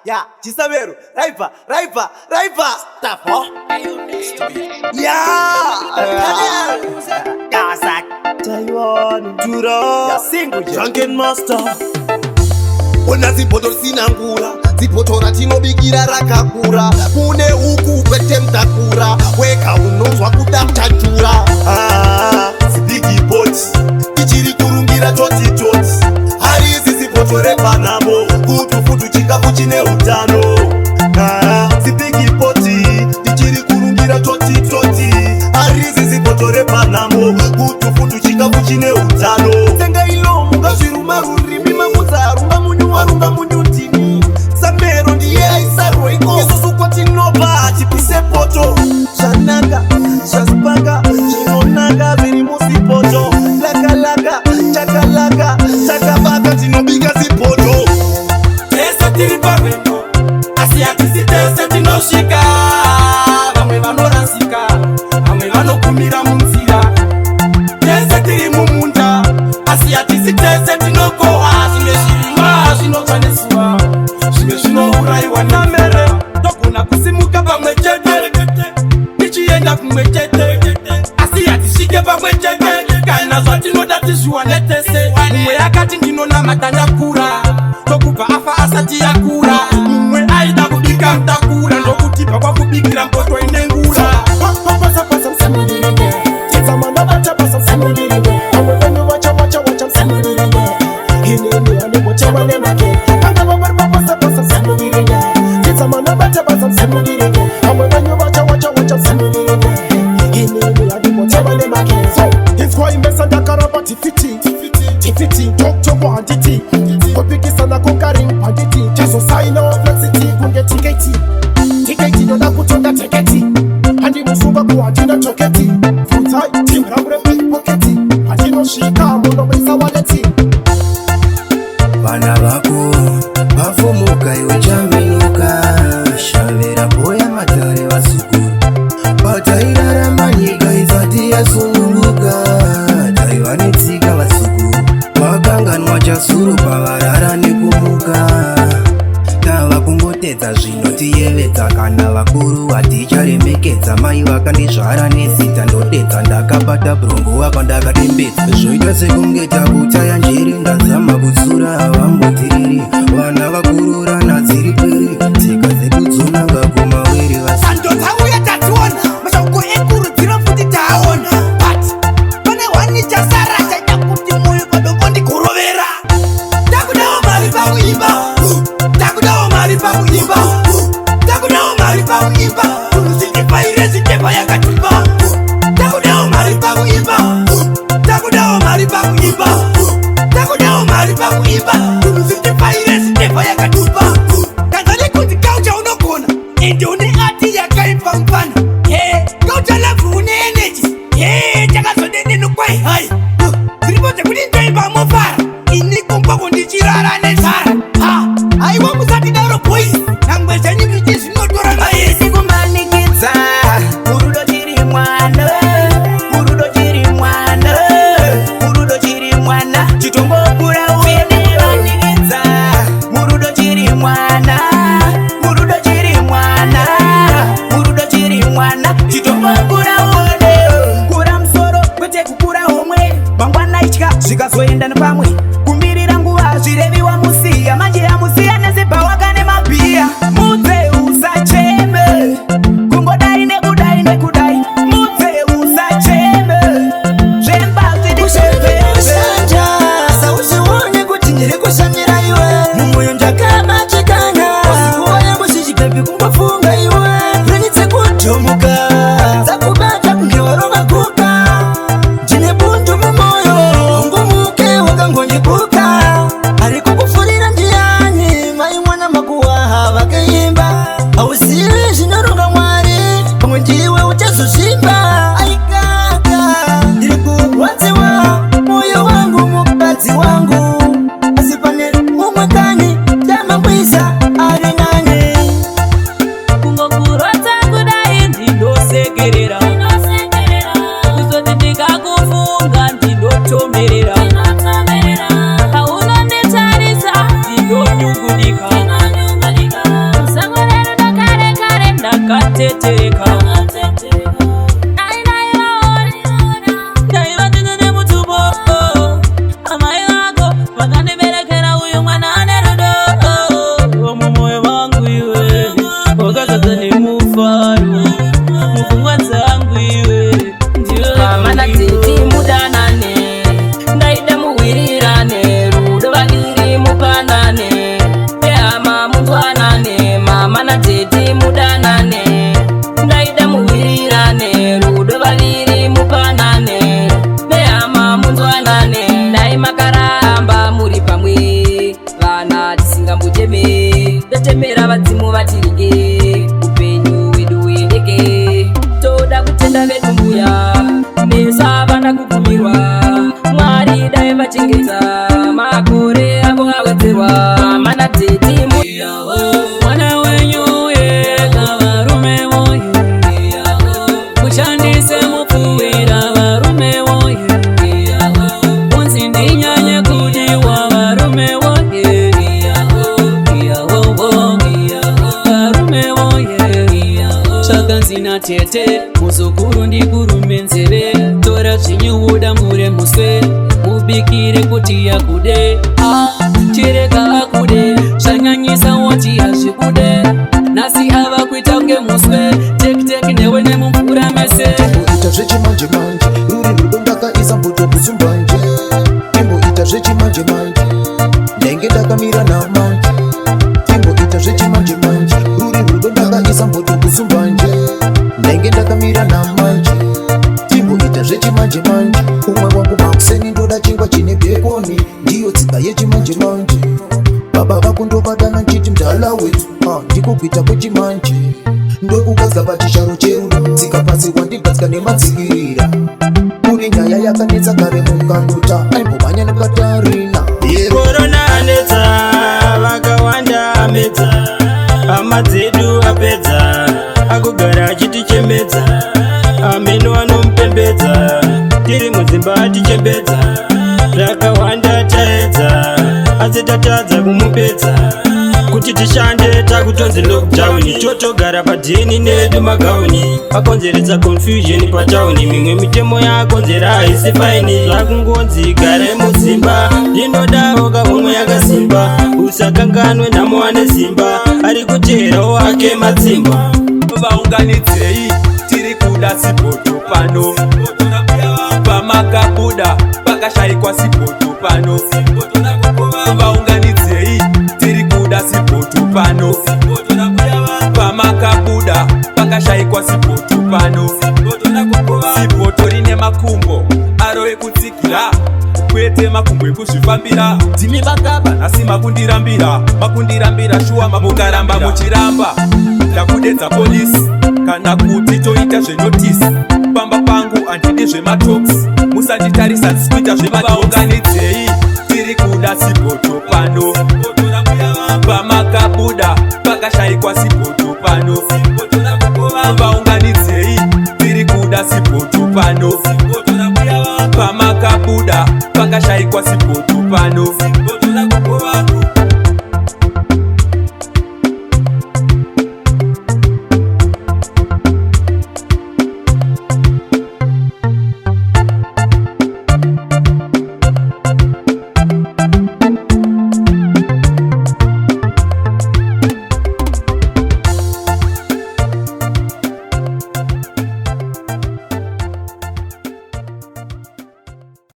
Yeah, Chisameru, Raipa, Tapo. Yeah, Kawasaki, Taiwan, Jura, Single, Drunken Master. Ona zipoto sinangura, zipoto ratino bigira rakakura. Kune uku pete mtakura, weka unozwa kudamtachura. Zidigi poti, ichiri kurungira toti. Harizi zipoto repanamo, kutu chikafu chine utano. Zidigi poti, ichiri kurungira toti. Harizi zipoto repanamo, kutu chikafu chine utano. Tenga ilo munga ziruma rurimi mamuza runga munyutini. Samero ndiye aisaro iko Yesusu kwa tinoba, chipise poto. Shanaga, shaspaga, chinonaga, virimusi poto. Laka, chakalaga, chakabaga, tinobiga zipoto. Tese tiripaveno, asiakisi tese tinoshika. Vamwe vanorasika, vamwe vanokumira munzira. Tese tiri mumunda, asiatisi tese tinokoha. Zvimwe zvirimwa zvinotsanesiwa, zvimwe zvinouraiwa namere. Togona kusimuka pamwe chete, tichienda kumwe chete. Asiatisvike pamwe chete, kana zvatinoda tizviwane tese. Mumwe akati ndinonamata ndakura, ndokubva afa asati yakura. Mumwe aida kubika mtakura, ndokutipa kwakubikira mpoto inengura. Tifiti, Chobo and Titi. Kopikisana conquering panditi. Jaso sign of flexity, kunge tiketi nona kutonga teketi. Handi musuba kuadina choketi. Futai, timramure pickpocketi. Hadino shika, mono mesa waleti. Vana vako, vafumuka iwe chaminuka. Shavera boya matare vasukuru. Batairarama nyika izati yasunguruka. Taivanetsika vasukuru. Vakanganwa chasuru pavarara nekumuka. Tava kungotedza zvino tiyevedza kana vakuru haticharemekeza. Mai vakandizvara nezita ndodedza ndakabata brongo wapa ndakadembedza. Zvoita sekunge takutaya njere ndazama kutsura havambotiriri. Vana vakururana dziri peri tsika dzedu dzonanga kumawere vasi. Andotauya tationa mashoko ekurudziro futi taona. But pane wani chasara chaita kuti moyo padoko ndikurovera. Takudawo mari pakuimba, takudawo mari pakuimba, takudawo mari pakuimba. Unosindipaire sitepa yakatipa. Takudawo mari pakuimba, takudawo mari pakuimba, takudawo mari pakuimba. Unosindipaire sitepa yakatipa. Kazali kuti kaucha unogona, ende une ati yakaipa mpana. Kaucha lavu une energy, chakazodende nukwai hai. Ziripote kuti ndoimba mofara, ini kumba kundichirara nezara. Aiwa musati daro boys, nangwe zhenyu kuti zvinotora maesi Kumanikidza, murudo chiri mwana, murudo chiri mwana, murudo chiri mwana. Chitombokura uende vanikidza, murudo chiri mwana, murudo chiri mwana, murudo chiri mwana. Chitombokura uende, kura musoro kwete kukura homwe. Mangwana itya zvikazoenda nepamwe, kumbirira nguva zvireviwa musiya. Manje amusiya nezibhawaka nemabhiya. Mudze usacheme, kungodai nekudai. Mudze usacheme, zvemba zvidisheveve. Ushanja, sauziwone kuti muvatirike upenyu hwedu huendeke. Toda kutenda vedu mbuya mesa vana kugumirwa Mwari dai vachengeta makore avo awedzerwa mana teti mwana wenyu yega varume voye mushandise mupfuwira varume voye unzi ndinyanye kudiwa varume voye varume voye zvakanzina tete muzukuru ndikurume nzeve tora zvinyuuda mure muswe mubikire kuti yakude chireka akude zvanyanyisa woti hazvikude nasi ava kuita kunge muswe tekiteki newe nemumvura mese imboita zvechimanje manje ruri rudo ndakaisa mbuto kusumbanje imboita zvechimanje manje ndenge ndakamira namanje imboita zvechimanje manje ruri rudo ndakaisa mbuto kusumbanje ndenge ndakamira namanje imboita zvechimanje manje umwe wangu makuseni ndoda chingwa chine bekoni ndiyo tsika yechimanje manje baba vako ndovatana nchiti mdala wetu ndikukuita kwechimanje ndokugadzika pachisharo cherudo tsika pasi wandigatsika nematsikirira kuri nyaya yakanetsa kare mukanota aimbomhanya nekatarina korona anetsa vakawanda amedza hama dzedu apedza akugara achitichemedza ameno anomupembedza tiri mudzimba atichembedza zvakawanda taedza asi tatadza kumupedza kuti tishande takutonzi lockdown totogara padhini nedu magauni akonzeredza confusion patauni mimwe mitemo yakonzera haisi faini zvakungonzi garai mudzimba inodawo kahomwe yakasimba usakanganwe nhamo ane simba ari kuterawo wake matsimba vaunganidzei tiri kuda sipoto pano pamakabuda pakashayikwa sipoto pano vaunganidzei tiri kuda sipoto pano pamakabuda pakashayikwa sipoto pano sipoto rine makumbo aro ekutsikira kwete makumbo ekuzvifambira dzimi vakaba nasi makundirambira shuwa mukaramba muchiramba ndakudedza polisi kana kuti toita zvenotisi pamba pangu handidi zvematox musanditarisa ndisikuita zvemavaunganidzei tiri kuda sipoto pano pamakabuda pakashayikwa sipoto pano vaunganidzei tiri kuda sipoto pano pamakabuda pakashayikwa sipoto pano